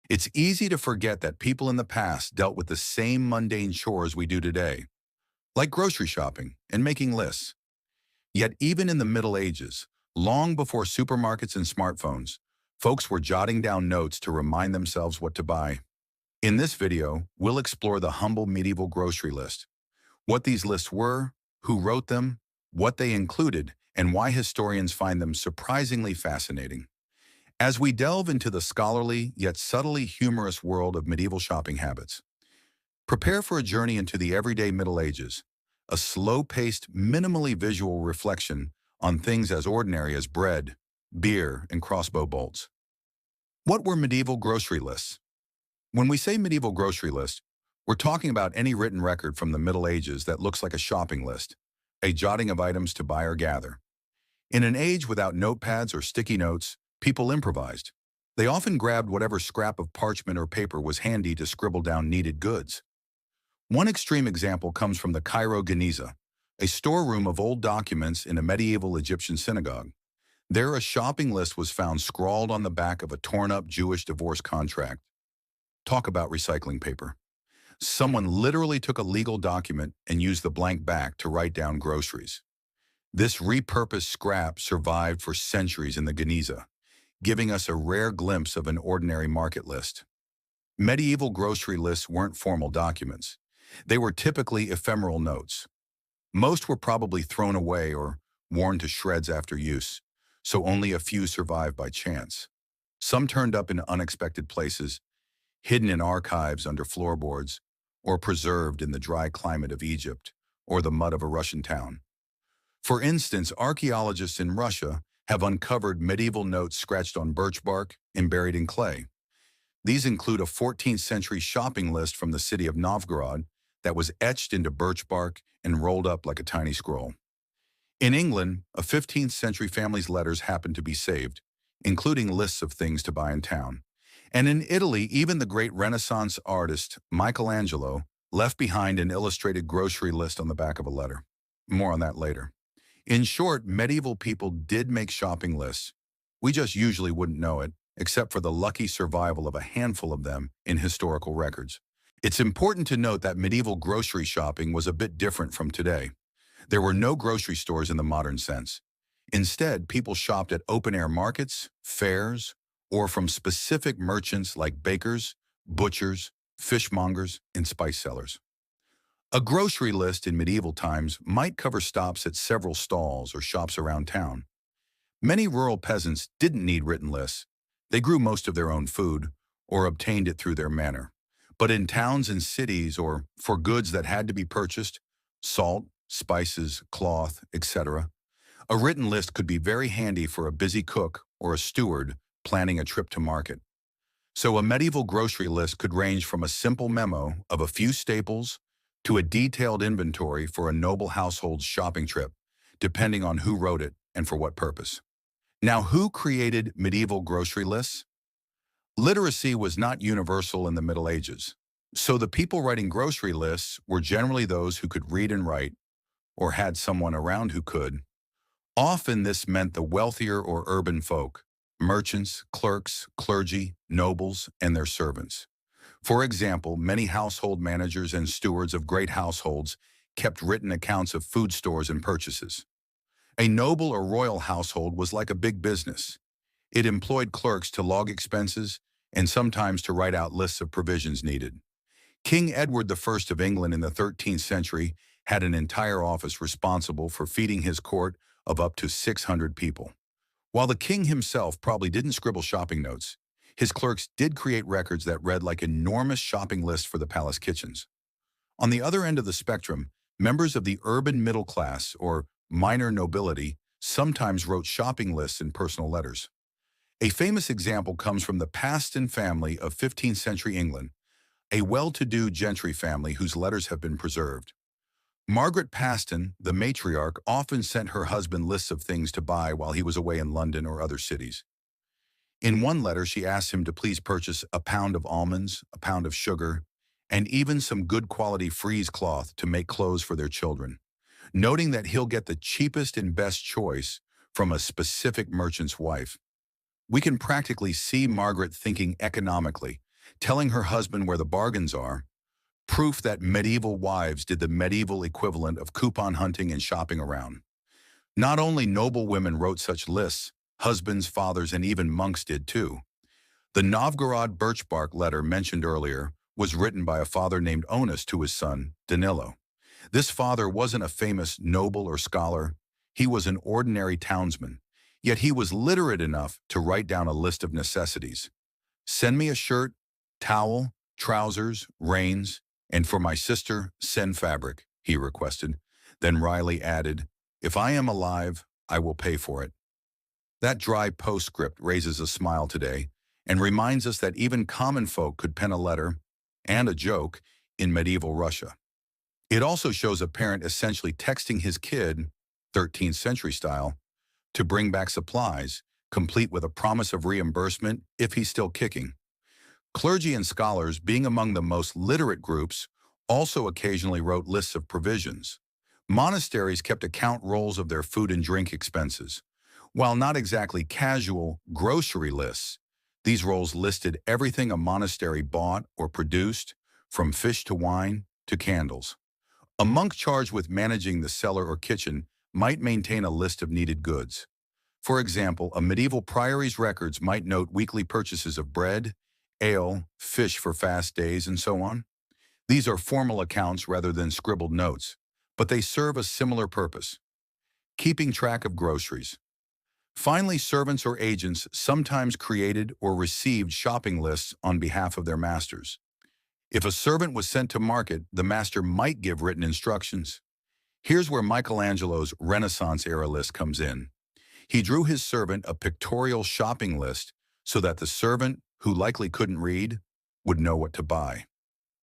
It's easy to forget that people in the past dealt with the same mundane chores we do today, like grocery shopping and making lists. Yet even in the Middle Ages, long before supermarkets and smartphones, folks were jotting down notes to remind themselves what to buy. In this video, we'll explore the humble medieval grocery list, what these lists were, who wrote them, what they included, and why historians find them surprisingly fascinating. As we delve into the scholarly yet subtly humorous world of medieval shopping habits, prepare for a journey into the everyday Middle Ages, a slow-paced, minimally visual reflection on things as ordinary as bread, beer, and crossbow bolts. What were medieval grocery lists? When we say medieval grocery list, we're talking about any written record from the Middle Ages that looks like a shopping list, a jotting of items to buy or gather. In an age without notepads or sticky notes, people improvised. They often grabbed whatever scrap of parchment or paper was handy to scribble down needed goods. One extreme example comes from the Cairo Geniza, a storeroom of old documents in a medieval Egyptian synagogue. There, a shopping list was found scrawled on the back of a torn-up Jewish divorce contract. Talk about recycling paper. Someone literally took a legal document and used the blank back to write down groceries. This repurposed scrap survived for centuries in the Geniza, giving us a rare glimpse of an ordinary market list. Medieval grocery lists weren't formal documents. They were typically ephemeral notes. Most were probably thrown away or worn to shreds after use, so only a few survived by chance. Some turned up in unexpected places, hidden in archives under floorboards, or preserved in the dry climate of Egypt or the mud of a Russian town. For instance, archaeologists in Russia have uncovered medieval notes scratched on birch bark and buried in clay. These include a 14th century shopping list from the city of Novgorod that was etched into birch bark and rolled up like a tiny scroll. In England, a 15th century family's letters happened to be saved, including lists of things to buy in town. And in Italy, even the great Renaissance artist Michelangelo left behind an illustrated grocery list on the back of a letter. More on that later. In short, medieval people did make shopping lists. We just usually wouldn't know it, except for the lucky survival of a handful of them in historical records. It's important to note that medieval grocery shopping was a bit different from today. There were no grocery stores in the modern sense. Instead, people shopped at open-air markets, fairs, or from specific merchants like bakers, butchers, fishmongers, and spice sellers. A grocery list in medieval times might cover stops at several stalls or shops around town. Many rural peasants didn't need written lists. They grew most of their own food or obtained it through their manor. But in towns and cities, or for goods that had to be purchased, salt, spices, cloth, etc., a written list could be very handy for a busy cook or a steward planning a trip to market. So a medieval grocery list could range from a simple memo of a few staples to a detailed inventory for a noble household's shopping trip, depending on who wrote it and for what purpose. Now, who created medieval grocery lists? Literacy was not universal in the Middle Ages, so the people writing grocery lists were generally those who could read and write, or had someone around who could. Often this meant the wealthier or urban folk, merchants, clerks, clergy, nobles, and their servants. For example, many household managers and stewards of great households kept written accounts of food stores and purchases. A noble or royal household was like a big business. It employed clerks to log expenses and sometimes to write out lists of provisions needed. King Edward I of England in the 13th century had an entire office responsible for feeding his court of up to 600 people. While the king himself probably didn't scribble shopping notes, his clerks did create records that read like enormous shopping lists for the palace kitchens. On the other end of the spectrum, members of the urban middle class or minor nobility sometimes wrote shopping lists in personal letters. A famous example comes from the Paston family of 15th century England, a well-to-do gentry family whose letters have been preserved. Margaret Paston, the matriarch, often sent her husband lists of things to buy while he was away in London or other cities. In one letter, she asked him to please purchase a pound of almonds, a pound of sugar, and even some good quality frieze cloth to make clothes for their children, noting that he'll get the cheapest and best choice from a specific merchant's wife. We can practically see Margaret thinking economically, telling her husband where the bargains are, proof that medieval wives did the medieval equivalent of coupon hunting and shopping around. Not only noble women wrote such lists, husbands, fathers, and even monks did too. The Novgorod birch bark letter mentioned earlier was written by a father named Onus to his son, Danilo. This father wasn't a famous noble or scholar. He was an ordinary townsman, yet he was literate enough to write down a list of necessities. Send me a shirt, towel, trousers, reins, and for my sister, send fabric, he requested. Then Riley added, if I am alive, I will pay for it. That dry postscript raises a smile today and reminds us that even common folk could pen a letter and a joke in medieval Russia. It also shows a parent essentially texting his kid, 13th century style, to bring back supplies, complete with a promise of reimbursement if he's still kicking. Clergy and scholars, being among the most literate groups, also occasionally wrote lists of provisions. Monasteries kept account rolls of their food and drink expenses. While not exactly casual grocery lists, these rolls listed everything a monastery bought or produced, from fish to wine to candles. A monk charged with managing the cellar or kitchen might maintain a list of needed goods. For example, a medieval priory's records might note weekly purchases of bread, ale, fish for fast days, and so on. These are formal accounts rather than scribbled notes, but they serve a similar purpose: keeping track of groceries. Finally, servants or agents sometimes created or received shopping lists on behalf of their masters. If a servant was sent to market, the master might give written instructions. Here's where Michelangelo's Renaissance-era list comes in. He drew his servant a pictorial shopping list so that the servant, who likely couldn't read, would know what to buy.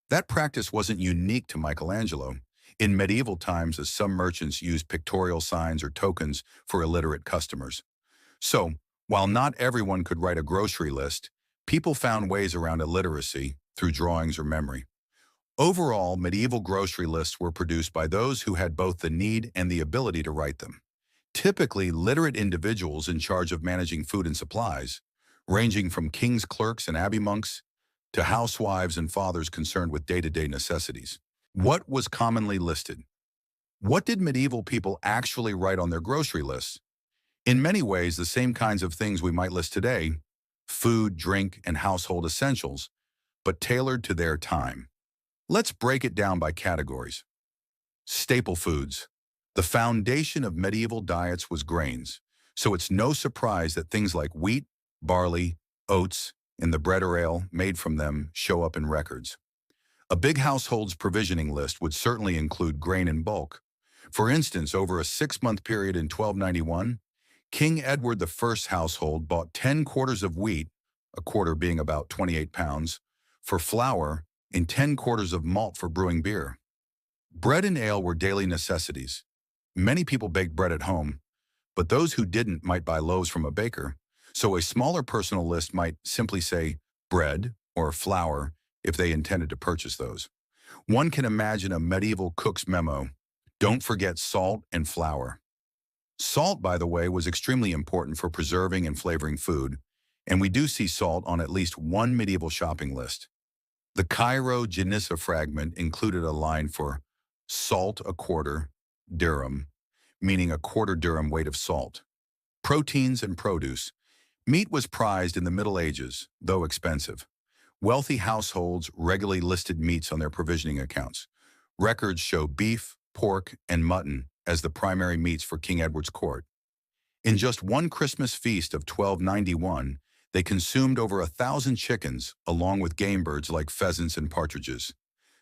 That practice wasn't unique to Michelangelo. In medieval times, some merchants used pictorial signs or tokens for illiterate customers. So, while not everyone could write a grocery list, people found ways around illiteracy through drawings or memory. Overall, medieval grocery lists were produced by those who had both the need and the ability to write them. Typically, literate individuals in charge of managing food and supplies, ranging from king's clerks and abbey monks to housewives and fathers concerned with day-to-day necessities. What was commonly listed? What did medieval people actually write on their grocery lists? In many ways, the same kinds of things we might list today: food, drink, and household essentials, but tailored to their time. Let's break it down by categories. Staple foods. The foundation of medieval diets was grains, so it's no surprise that things like wheat, barley, oats, and the bread or ale made from them show up in records. A big household's provisioning list would certainly include grain in bulk. For instance, over a 6-month period in 1291, King Edward I's household bought 10 quarters of wheat, a quarter being about 28 pounds, for flour, and 10 quarters of malt for brewing beer. Bread and ale were daily necessities. Many people baked bread at home, but those who didn't might buy loaves from a baker, so a smaller personal list might simply say bread or flour if they intended to purchase those. One can imagine a medieval cook's memo: don't forget salt and flour. Salt, by the way, was extremely important for preserving and flavoring food, and we do see salt on at least one medieval shopping list. The Cairo Genissa fragment included a line for salt a quarter dirham, meaning a quarter dirham weight of salt. Proteins and produce. Meat was prized in the Middle Ages, though expensive. Wealthy households regularly listed meats on their provisioning accounts. Records show beef, pork, and mutton as the primary meats for King Edward's court. In just one Christmas feast of 1291, they consumed over 1,000 chickens, along with game birds like pheasants and partridges.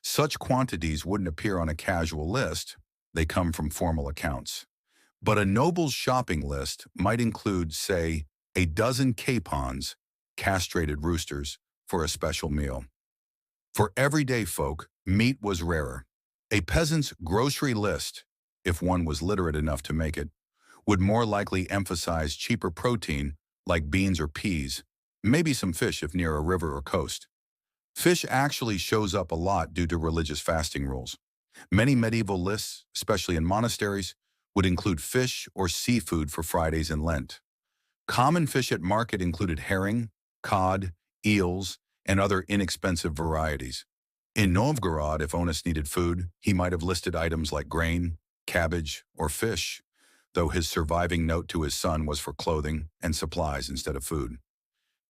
Such quantities wouldn't appear on a casual list. They come from formal accounts. But a noble's shopping list might include, say, a dozen capons, castrated roosters, for a special meal. For everyday folk, meat was rarer. A peasant's grocery list, if one was literate enough to make it, would more likely emphasize cheaper protein like beans or peas, maybe some fish if near a river or coast. Fish actually shows up a lot due to religious fasting rules. Many medieval lists, especially in monasteries, would include fish or seafood for Fridays in Lent. Common fish at market included herring, cod, eels, and other inexpensive varieties. In Novgorod, if Onus needed food, he might have listed items like grain, cabbage, or fish, though his surviving note to his son was for clothing and supplies instead of food.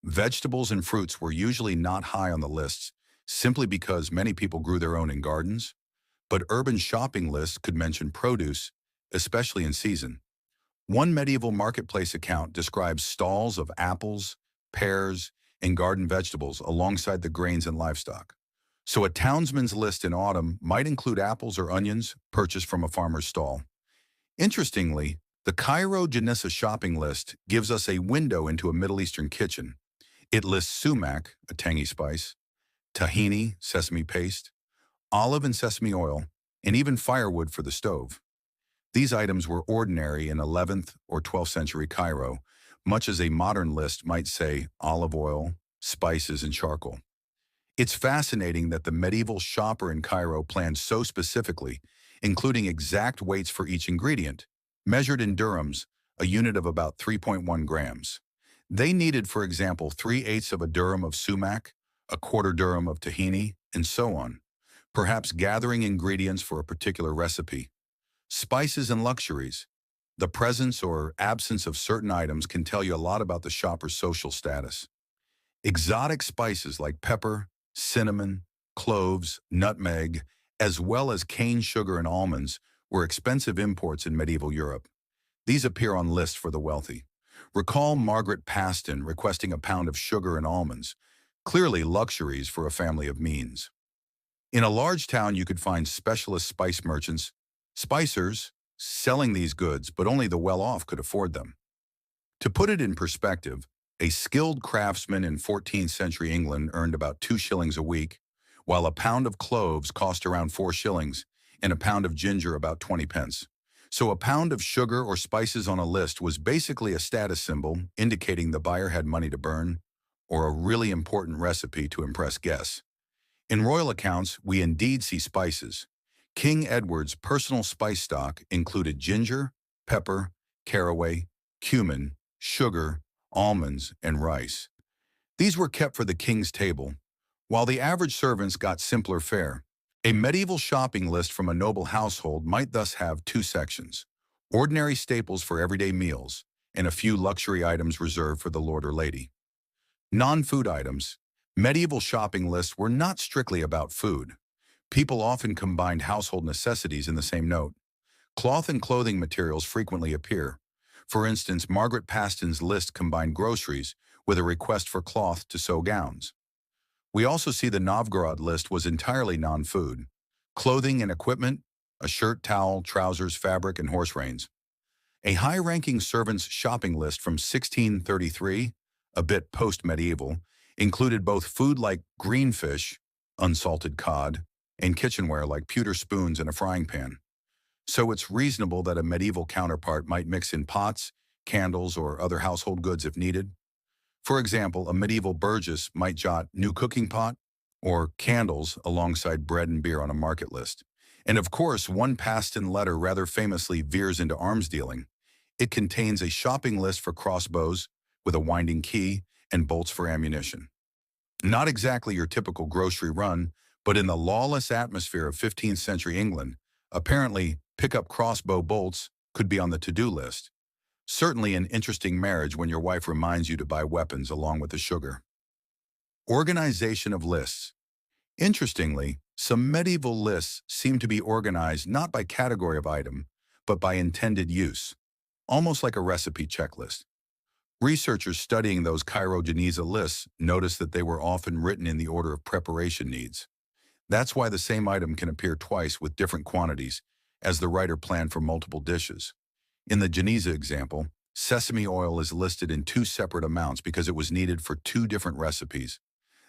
Vegetables and fruits were usually not high on the lists, simply because many people grew their own in gardens, but urban shopping lists could mention produce, especially in season. One medieval marketplace account describes stalls of apples, pears, and garden vegetables alongside the grains and livestock. So a townsman's list in autumn might include apples or onions purchased from a farmer's stall. Interestingly, the Cairo Janissa shopping list gives us a window into a Middle Eastern kitchen. It lists sumac, a tangy spice, tahini, sesame paste, olive and sesame oil, and even firewood for the stove. These items were ordinary in 11th or 12th century Cairo, much as a modern list might say olive oil, spices, and charcoal. It's fascinating that the medieval shopper in Cairo planned so specifically, including exact weights for each ingredient, measured in dirhams, a unit of about 3.1 grams. They needed, for example, 3/8 of a dirham of sumac, a quarter dirham of tahini, and so on, perhaps gathering ingredients for a particular recipe. Spices and luxuries. The presence or absence of certain items can tell you a lot about the shopper's social status. Exotic spices like pepper, cinnamon, cloves, nutmeg, as well as cane sugar and almonds were expensive imports in medieval Europe. These appear on lists for the wealthy. Recall Margaret Paston requesting a pound of sugar and almonds, clearly luxuries for a family of means. In a large town, you could find specialist spice merchants, spicers, selling these goods, but only the well-off could afford them. To put it in perspective, a skilled craftsman in 14th century England earned about 2 shillings a week, while a pound of cloves cost around 4 shillings and a pound of ginger about 20 pence. So a pound of sugar or spices on a list was basically a status symbol indicating the buyer had money to burn or a really important recipe to impress guests. In royal accounts, we indeed see spices. King Edward's personal spice stock included ginger, pepper, caraway, cumin, sugar, almonds, and rice. These were kept for the king's table, while the average servants got simpler fare. A medieval shopping list from a noble household might thus have 2 sections: ordinary staples for everyday meals, and a few luxury items reserved for the lord or lady. Non-food items. Medieval shopping lists were not strictly about food. People often combined household necessities in the same note. Cloth and clothing materials frequently appear. For instance, Margaret Paston's list combined groceries with a request for cloth to sew gowns. We also see the Novgorod list was entirely non-food. Clothing and equipment, a shirt, towel, trousers, fabric, and horse reins. A high-ranking servant's shopping list from 1633, a bit post-medieval, included both food like green fish, unsalted cod, and kitchenware like pewter spoons and a frying pan. So it's reasonable that a medieval counterpart might mix in pots, candles, or other household goods if needed. For example, a medieval burgess might jot new cooking pot or candles alongside bread and beer on a market list. And of course, one Paston letter rather famously veers into arms dealing. It contains a shopping list for crossbows with a winding key and bolts for ammunition. Not exactly your typical grocery run, but in the lawless atmosphere of 15th century England, apparently pick-up crossbow bolts could be on the to-do list. Certainly an interesting marriage when your wife reminds you to buy weapons along with the sugar. Organization of lists. Interestingly, some medieval lists seem to be organized not by category of item, but by intended use, almost like a recipe checklist. Researchers studying those Cairo Geniza lists noticed that they were often written in the order of preparation needs. That's why the same item can appear twice with different quantities, as the writer planned for multiple dishes. In the Geniza example, sesame oil is listed in 2 separate amounts because it was needed for 2 different recipes.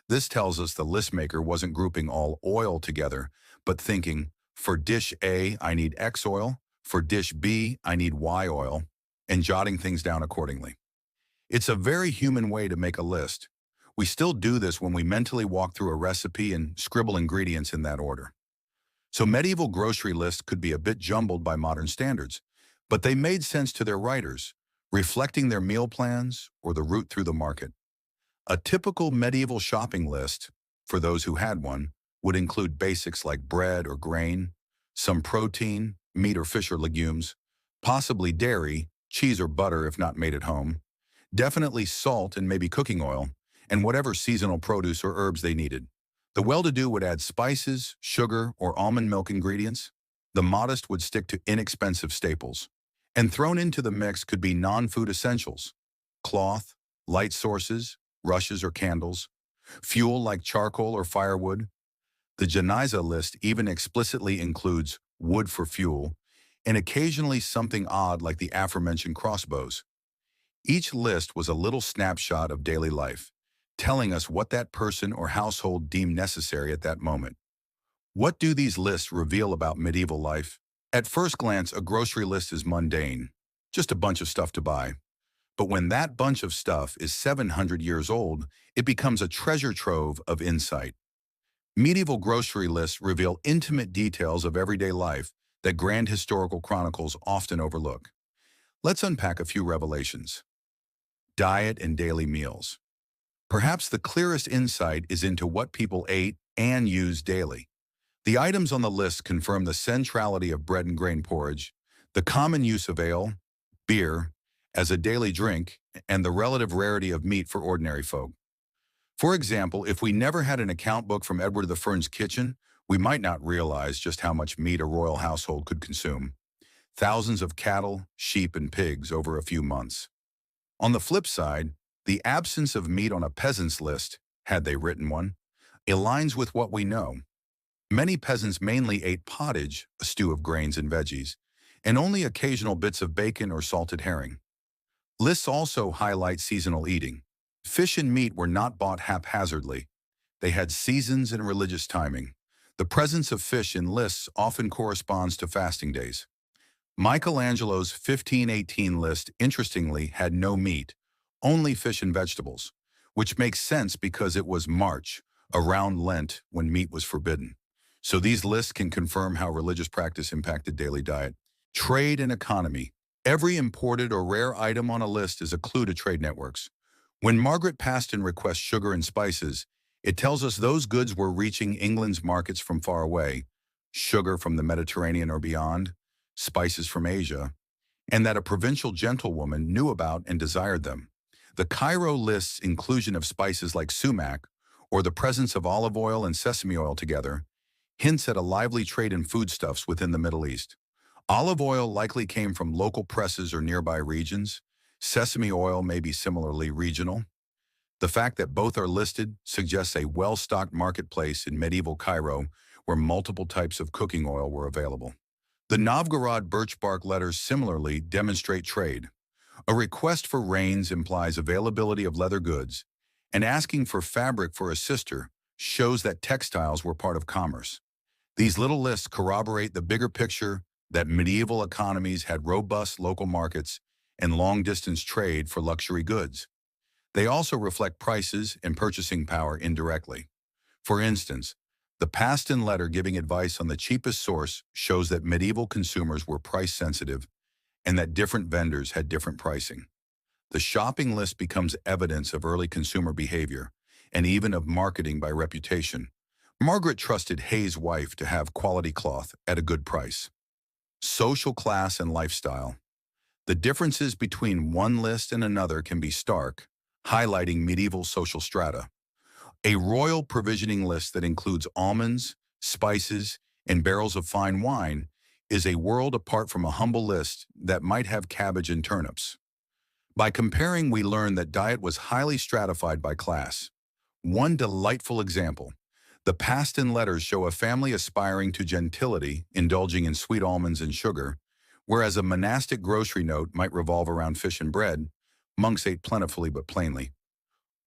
This tells us the list maker wasn't grouping all oil together, but thinking, for dish A, I need X oil, for dish B, I need Y oil, and jotting things down accordingly. It's a very human way to make a list. We still do this when we mentally walk through a recipe and scribble ingredients in that order. So medieval grocery lists could be a bit jumbled by modern standards, but they made sense to their writers, reflecting their meal plans or the route through the market. A typical medieval shopping list, for those who had one, would include basics like bread or grain, some protein, meat or fish or legumes, possibly dairy, cheese or butter if not made at home, definitely salt and maybe cooking oil, and whatever seasonal produce or herbs they needed. The well-to-do would add spices, sugar, or almond milk ingredients. The modest would stick to inexpensive staples. And thrown into the mix could be non-food essentials: cloth, light sources, rushes or candles, fuel like charcoal or firewood. The Janiza list even explicitly includes wood for fuel, and occasionally something odd like the aforementioned crossbows. Each list was a little snapshot of daily life, telling us what that person or household deemed necessary at that moment. What do these lists reveal about medieval life? At first glance, a grocery list is mundane, just a bunch of stuff to buy. But when that bunch of stuff is 700 years old, it becomes a treasure trove of insight. Medieval grocery lists reveal intimate details of everyday life that grand historical chronicles often overlook. Let's unpack a few revelations. Diet and daily meals. Perhaps the clearest insight is into what people ate and used daily. The items on the list confirm the centrality of bread and grain porridge, the common use of ale, beer, as a daily drink, and the relative rarity of meat for ordinary folk. For example, if we never had an account book from Edward the Fern's kitchen, we might not realize just how much meat a royal household could consume. Thousands of cattle, sheep, and pigs over a few months. On the flip side, the absence of meat on a peasant's list, had they written one, aligns with what we know. Many peasants mainly ate pottage, a stew of grains and veggies, and only occasional bits of bacon or salted herring. Lists also highlight seasonal eating. Fish and meat were not bought haphazardly. They had seasons and religious timing. The presence of fish in lists often corresponds to fasting days. Michelangelo's 1518 list, interestingly, had no meat, only fish and vegetables, which makes sense because it was March, around Lent, when meat was forbidden. So these lists can confirm how religious practice impacted daily diet. Trade and economy. Every imported or rare item on a list is a clue to trade networks. When Margaret Paston requests sugar and spices, it tells us those goods were reaching England's markets from far away, sugar from the Mediterranean or beyond, spices from Asia, and that a provincial gentlewoman knew about and desired them. The Cairo list's inclusion of spices like sumac, or the presence of olive oil and sesame oil together, hints at a lively trade in foodstuffs within the Middle East. Olive oil likely came from local presses or nearby regions. Sesame oil may be similarly regional. The fact that both are listed suggests a well-stocked marketplace in medieval Cairo where multiple types of cooking oil were available. The Novgorod birch bark letters similarly demonstrate trade. A request for rains implies availability of leather goods, and asking for fabric for a sister shows that textiles were part of commerce. These little lists corroborate the bigger picture that medieval economies had robust local markets and long-distance trade for luxury goods. They also reflect prices and purchasing power indirectly. For instance, the Paston letter giving advice on the cheapest source shows that medieval consumers were price-sensitive and that different vendors had different pricing. The shopping list becomes evidence of early consumer behavior and even of marketing by reputation. Margaret trusted Hay's wife to have quality cloth at a good price. Social class and lifestyle. The differences between one list and another can be stark, highlighting medieval social strata. A royal provisioning list that includes almonds, spices, and barrels of fine wine is a world apart from a humble list that might have cabbage and turnips. By comparing, we learn that diet was highly stratified by class. One delightful example: the Paston letters show a family aspiring to gentility, indulging in sweet almonds and sugar, whereas a monastic grocery note might revolve around fish and bread. Monks ate plentifully but plainly.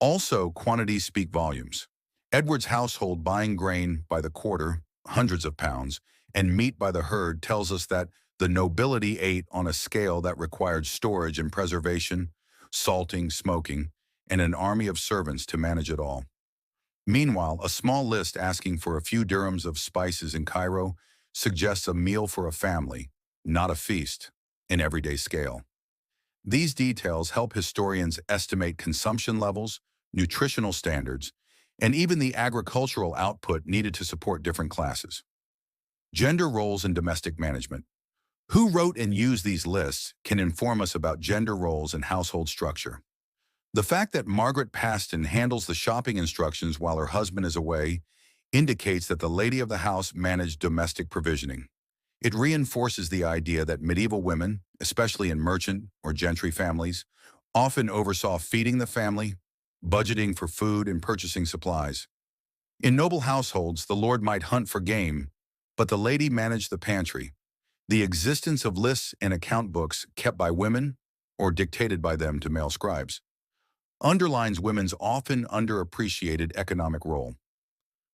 Also, quantities speak volumes. Edward's household buying grain by the quarter, hundreds of pounds, and meat by the herd tells us that the nobility ate on a scale that required storage and preservation, salting, smoking, and an army of servants to manage it all. Meanwhile, a small list asking for a few dirhams of spices in Cairo suggests a meal for a family, not a feast, in everyday scale. These details help historians estimate consumption levels, nutritional standards, and even the agricultural output needed to support different classes. Gender roles in domestic management. Who wrote and used these lists can inform us about gender roles and household structure. The fact that Margaret Paston handles the shopping instructions while her husband is away indicates that the lady of the house managed domestic provisioning. It reinforces the idea that medieval women, especially in merchant or gentry families, often oversaw feeding the family, budgeting for food, and purchasing supplies. In noble households, the lord might hunt for game, but the lady managed the pantry. The existence of lists and account books kept by women or dictated by them to male scribes underlines women's often underappreciated economic role.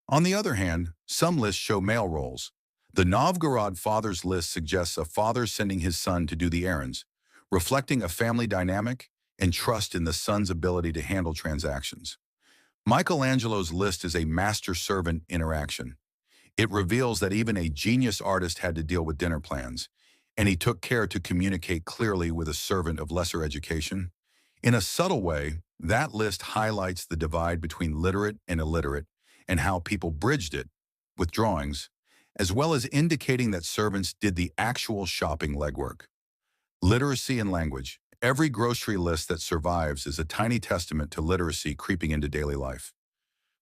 On the other hand, some lists show male roles. The Novgorod father's list suggests a father sending his son to do the errands, reflecting a family dynamic and trust in the son's ability to handle transactions. Michelangelo's list is a master-servant interaction. It reveals that even a genius artist had to deal with dinner plans, and he took care to communicate clearly with a servant of lesser education. In a subtle way, that list highlights the divide between literate and illiterate and how people bridged it with drawings, as well as indicating that servants did the actual shopping legwork. Literacy and language. Every grocery list that survives is a tiny testament to literacy creeping into daily life.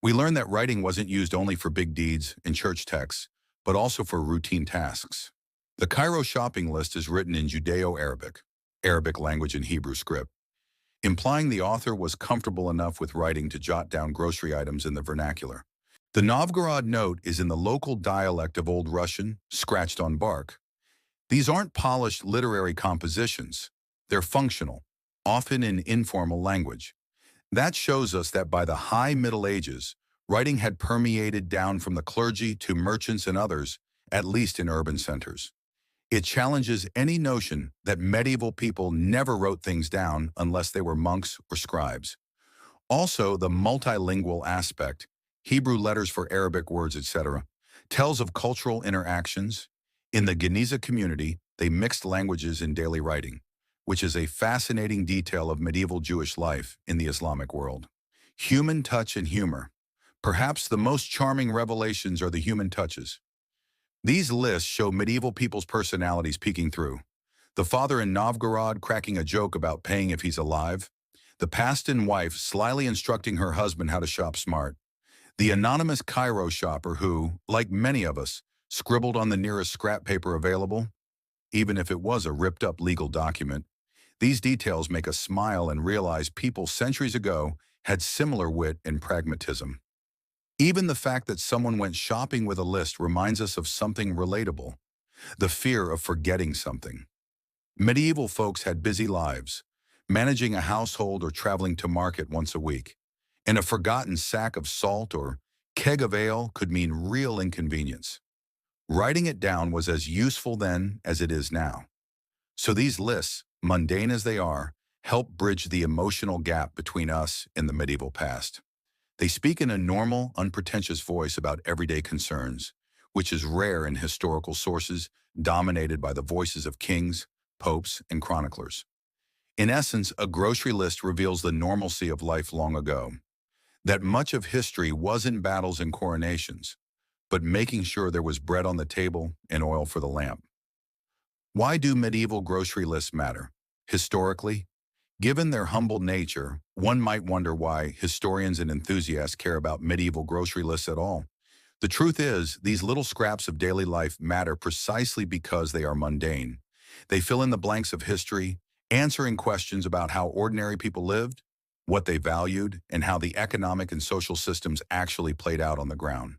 We learn that writing wasn't used only for big deeds and church texts, but also for routine tasks. The Cairo shopping list is written in Judeo-Arabic, Arabic language and Hebrew script, implying the author was comfortable enough with writing to jot down grocery items in the vernacular. The Novgorod note is in the local dialect of Old Russian, scratched on bark. These aren't polished literary compositions. They're functional, often in informal language. That shows us that by the high Middle Ages, writing had permeated down from the clergy to merchants and others, at least in urban centers. It challenges any notion that medieval people never wrote things down unless they were monks or scribes. Also, the multilingual aspect, Hebrew letters for Arabic words, etc., tells of cultural interactions. In the Geniza community, they mixed languages in daily writing, which is a fascinating detail of medieval Jewish life in the Islamic world. Human touch and humor. Perhaps the most charming revelations are the human touches. These lists show medieval people's personalities peeking through. The father in Novgorod cracking a joke about paying if he's alive. The Paston wife slyly instructing her husband how to shop smart. The anonymous Cairo shopper who, like many of us, scribbled on the nearest scrap paper available, even if it was a ripped-up legal document. These details make us smile and realize people centuries ago had similar wit and pragmatism. Even the fact that someone went shopping with a list reminds us of something relatable, the fear of forgetting something. Medieval folks had busy lives, managing a household or traveling to market once a week, and a forgotten sack of salt or keg of ale could mean real inconvenience. Writing it down was as useful then as it is now. So these lists, mundane as they are, help bridge the emotional gap between us and the medieval past. They speak in a normal, unpretentious voice about everyday concerns, which is rare in historical sources dominated by the voices of kings, popes, and chroniclers. In essence, a grocery list reveals the normalcy of life long ago, that much of history wasn't battles and coronations, but making sure there was bread on the table and oil for the lamp. Why do medieval grocery lists matter? Historically, given their humble nature, one might wonder why historians and enthusiasts care about medieval grocery lists at all. The truth is, these little scraps of daily life matter precisely because they are mundane. They fill in the blanks of history, answering questions about how ordinary people lived, what they valued, and how the economic and social systems actually played out on the ground.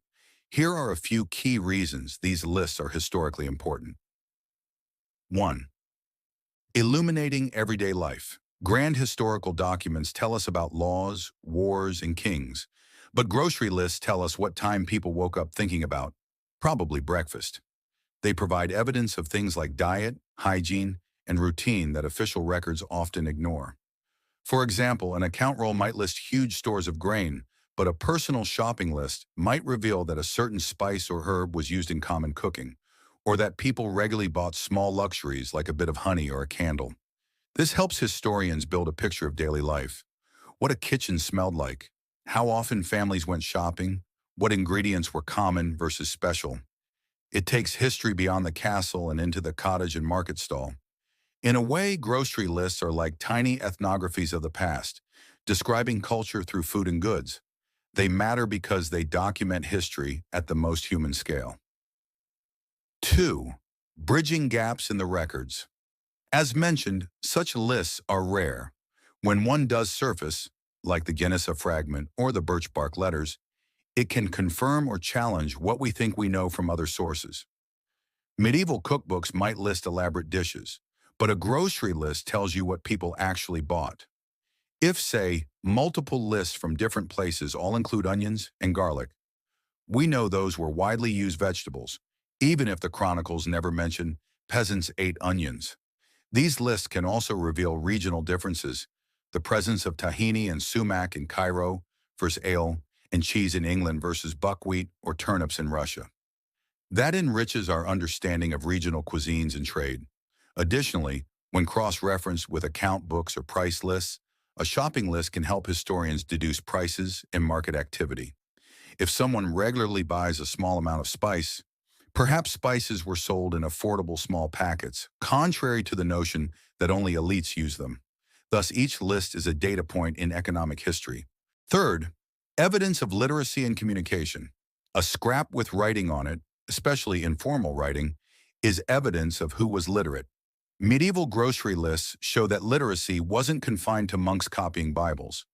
Here are a few key reasons these lists are historically important. 1. Illuminating everyday life. Grand historical documents tell us about laws, wars, and kings, but grocery lists tell us what time people woke up thinking about, probably breakfast. They provide evidence of things like diet, hygiene, and routine that official records often ignore. For example, an account roll might list huge stores of grain, but a personal shopping list might reveal that a certain spice or herb was used in common cooking, or that people regularly bought small luxuries like a bit of honey or a candle. This helps historians build a picture of daily life. what a kitchen smelled like, how often families went shopping, what ingredients were common versus special. It takes history beyond the castle and into the cottage and market stall. In a way, grocery lists are like tiny ethnographies of the past, describing culture through food and goods. They matter because they document history at the most human scale. 2. Bridging gaps in the records. As mentioned, such lists are rare. When one does surface, like the Guinness fragment or the birch bark letters, it can confirm or challenge what we think we know from other sources. Medieval cookbooks might list elaborate dishes, but a grocery list tells you what people actually bought. If, say, multiple lists from different places all include onions and garlic, we know those were widely used vegetables, even if the chronicles never mention peasants ate onions. These lists can also reveal regional differences, the presence of tahini and sumac in Cairo versus ale and cheese in England versus buckwheat or turnips in Russia. That enriches our understanding of regional cuisines and trade. Additionally, when cross-referenced with account books or price lists, a shopping list can help historians deduce prices and market activity. If someone regularly buys a small amount of spice, perhaps spices were sold in affordable small packets, contrary to the notion that only elites use them. Thus, each list is a data point in economic history. Third, evidence of literacy and communication. A scrap with writing on it, especially informal writing, is evidence of who was literate. Medieval grocery lists show that literacy wasn't confined to monks copying Bibles.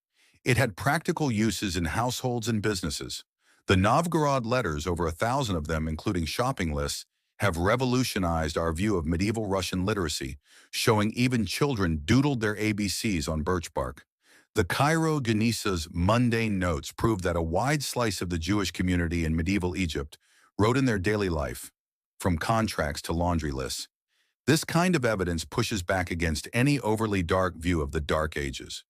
It had practical uses in households and businesses. The Novgorod letters, over 1,000 of them, including shopping lists, have revolutionized our view of medieval Russian literacy, showing even children doodled their ABCs on birch bark. The Cairo Genesa's mundane notes prove that a wide slice of the Jewish community in medieval Egypt wrote in their daily life, from contracts to laundry lists. This kind of evidence pushes back against any overly dark view of the Dark Ages.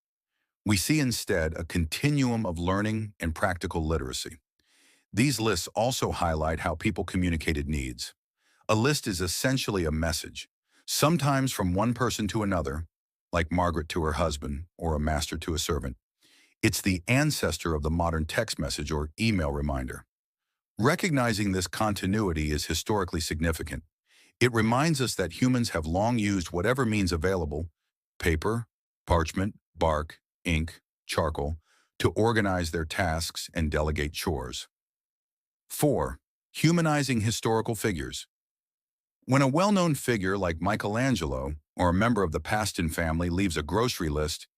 We see instead a continuum of learning and practical literacy. These lists also highlight how people communicated needs. A list is essentially a message, sometimes from one person to another, like Margaret to her husband or a master to a servant. It's the ancestor of the modern text message or email reminder. Recognizing this continuity is historically significant. It reminds us that humans have long used whatever means available, paper, parchment, bark, ink, charcoal, to organize their tasks and delegate chores. 4. Humanizing historical figures. When a well-known figure like Michelangelo or a member of the Paston family leaves a grocery list,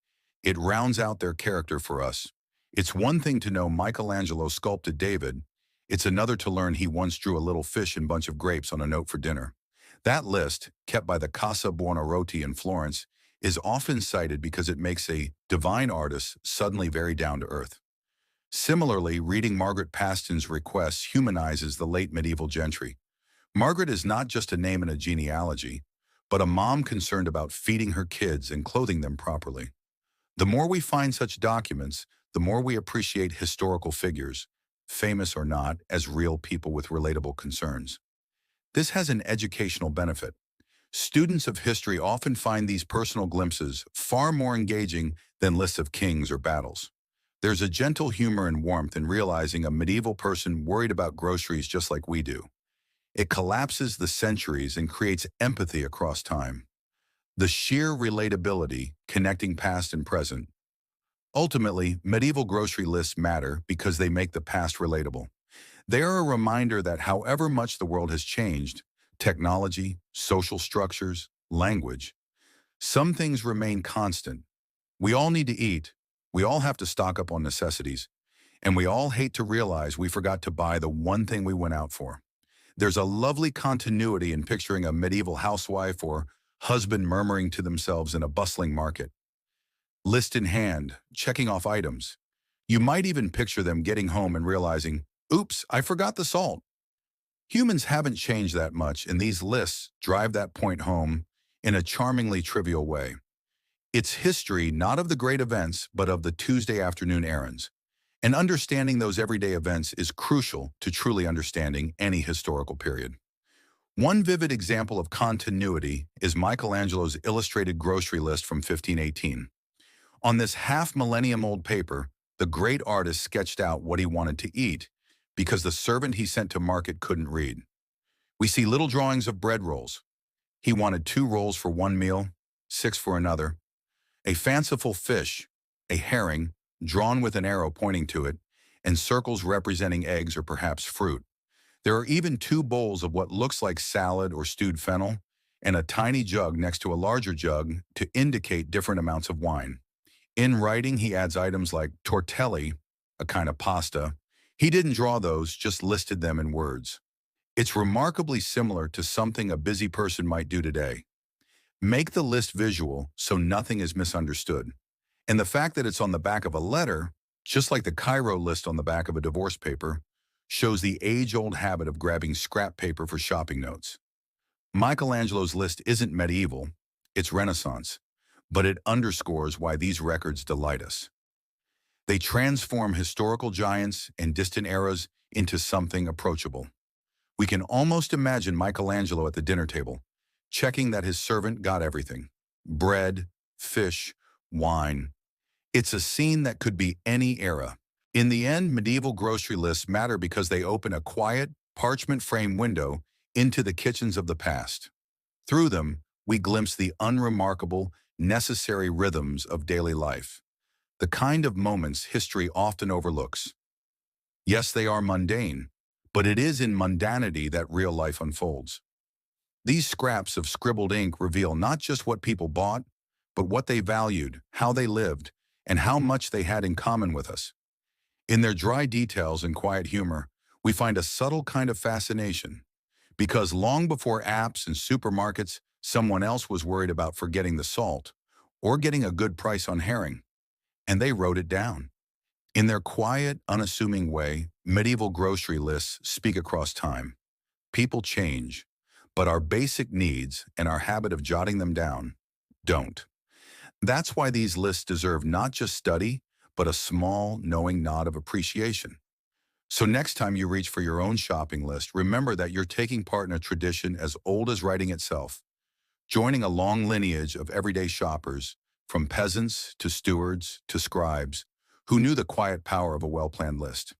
it rounds out their character for us. It's one thing to know Michelangelo sculpted David. It's another to learn he once drew a little fish and bunch of grapes on a note for dinner. That list, kept by the Casa Buonarroti in Florence, is often cited because it makes a divine artist suddenly very down to earth. Similarly, reading Margaret Paston's requests humanizes the late medieval gentry. Margaret is not just a name in a genealogy, but a mom concerned about feeding her kids and clothing them properly. The more we find such documents, the more we appreciate historical figures, famous or not, as real people with relatable concerns. This has an educational benefit. Students of history often find these personal glimpses far more engaging than lists of kings or battles. There's a gentle humor and warmth in realizing a medieval person worried about groceries just like we do. It collapses the centuries and creates empathy across time. The sheer relatability, connecting past and present. Ultimately, medieval grocery lists matter because they make the past relatable. They are a reminder that however much the world has changed, technology, social structures, language, some things remain constant. We all need to eat, we all have to stock up on necessities, and we all hate to realize we forgot to buy the one thing we went out for. There's a lovely continuity in picturing a medieval housewife or husband murmuring to themselves in a bustling market. List in hand, checking off items. You might even picture them getting home and realizing, oops, I forgot the salt. Humans haven't changed that much, and these lists drive that point home in a charmingly trivial way. It's history not of the great events, but of the Tuesday afternoon errands. And understanding those everyday events is crucial to truly understanding any historical period. One vivid example of continuity is Michelangelo's illustrated grocery list from 1518. On this half-millennium-old paper, the great artist sketched out what he wanted to eat because the servant he sent to market couldn't read. We see little drawings of bread rolls. He wanted 2 rolls for one meal, 6 for another. A fanciful fish, a herring, drawn with an arrow pointing to it, and circles representing eggs or perhaps fruit. There are even 2 bowls of what looks like salad or stewed fennel, and a tiny jug next to a larger jug to indicate different amounts of wine. In writing, he adds items like tortelli, a kind of pasta. He didn't draw those, just listed them in words. It's remarkably similar to something a busy person might do today. Make the list visual so nothing is misunderstood. And the fact that it's on the back of a letter, just like the Cairo list on the back of a divorce paper, shows the age-old habit of grabbing scrap paper for shopping notes. Michelangelo's list isn't medieval, it's Renaissance, but it underscores why these records delight us. They transform historical giants and distant eras into something approachable. We can almost imagine Michelangelo at the dinner table, checking that his servant got everything: bread, fish, wine. It's a scene that could be any era. In the end, medieval grocery lists matter because they open a quiet, parchment frame window into the kitchens of the past. Through them, we glimpse the unremarkable, necessary rhythms of daily life, the kind of moments history often overlooks. Yes, they are mundane, but it is in mundanity that real life unfolds. These scraps of scribbled ink reveal not just what people bought, but what they valued, how they lived, and how much they had in common with us. In their dry details and quiet humor, we find a subtle kind of fascination, because long before apps and supermarkets, someone else was worried about forgetting the salt or getting a good price on herring, and they wrote it down. In their quiet, unassuming way, medieval grocery lists speak across time. People change, but our basic needs and our habit of jotting them down don't. That's why these lists deserve not just study, but a small, knowing nod of appreciation. So next time you reach for your own shopping list, remember that you're taking part in a tradition as old as writing itself, joining a long lineage of everyday shoppers, from peasants to stewards to scribes, who knew the quiet power of a well-planned list.